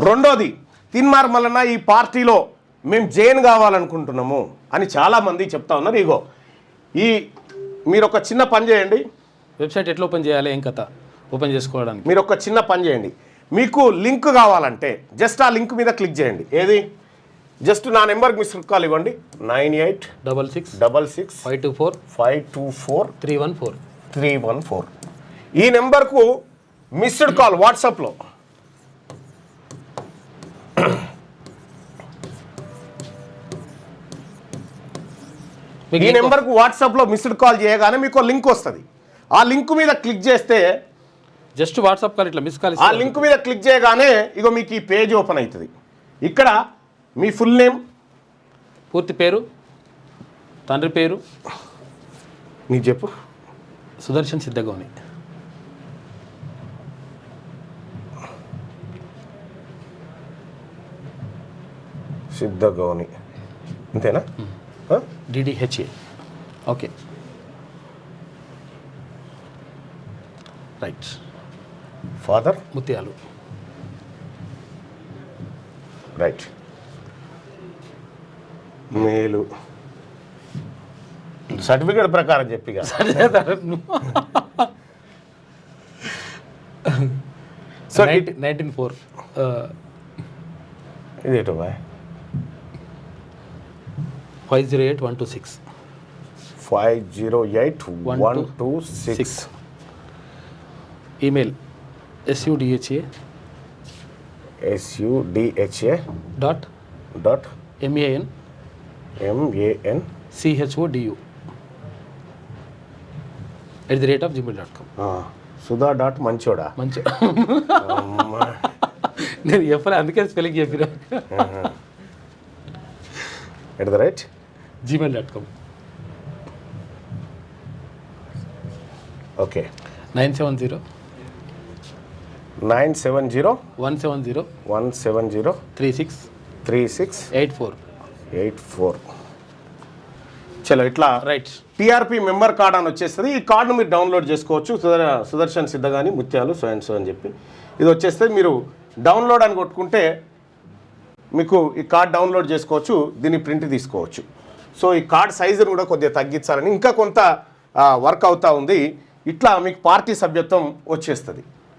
రెండోది తిన్మార్ మల్లన్న ఈ పార్టీలో మేము జైన్ కావాలనుకుంటున్నాము అని చాలామంది చెప్తా ఉన్నారు. ఇగో మీరు ఒక చిన్న పని చేయండి. వెబ్సైట్ ఎట్లా ఓపెన్ చేయాలి, ఏం కథ ఓపెన్ చేసుకోవడానికి మీరు ఒక చిన్న పని చేయండి. మీకు లింక్ కావాలంటే జస్ట్ ఆ లింక్ మీద క్లిక్ చేయండి. ఏది జస్ట్ నా నెంబర్కి మిస్డ్ కాల్ ఇవ్వండి. 9866 524 314. ఈ నెంబర్కు మిస్డ్ కాల్ వాట్సాప్లో. ఈ నెంబర్కు వాట్సాప్లో మిస్డ్ కాల్ చేయగానే మీకు లింక్ వస్తుంది. ఆ లింక్ మీద క్లిక్ చేస్తే జస్ట్ వాట్సాప్ కాల్ ఇట్లా మిస్ కాల్, ఆ లింక్ మీద క్లిక్ చేయగానే ఇగో మీకు ఈ పేజ్ ఓపెన్ అవుతుంది. ఇక్కడ మీ ఫుల్ నేమ్, పూర్తి పేరు, తండ్రి పేరు నీకు చెప్పు. సుదర్శన్ సిద్ధగౌని. సిద్ధగౌని అంతేనా? DDHA. Okay right. Father Mutyalu. Right. మేలు సర్టిఫికేట్ ప్రకారం చెప్పిగా సో 1904 ఇదేటో బాయ్ 508126 508126. Email SUDHA MAN CHODU @gmail.com. Sudha dot మంచోడా. మంచి నేను చెప్పలే, అందుకే స్పెల్లింగ్ చెప్పిన. @gmail.com. ఓకే. 970 170 3684. చలో ఇట్లా రైట్. టీఆర్పీ మెంబర్ కార్డ్ అని వచ్చేస్తుంది. ఈ కార్డును మీరు డౌన్లోడ్ చేసుకోవచ్చు. సుదర్శన్ సిద్ధగాని ముత్యాలు సో అండ్ సో అని చెప్పి ఇది వచ్చేస్తే మీరు డౌన్లోడ్ అని కొట్టుకుంటే మీకు ఈ కార్డ్ డౌన్లోడ్ చేసుకోవచ్చు. దీన్ని ప్రింట్ తీసుకోవచ్చు. సో ఈ కార్డ్ సైజును కూడా కొద్దిగా తగ్గించాలని ఇంకా కొంత వర్క్ అవుతూ ఉంది. ఇట్లా మీకు పార్టీ సభ్యత్వం వచ్చేస్తుంది.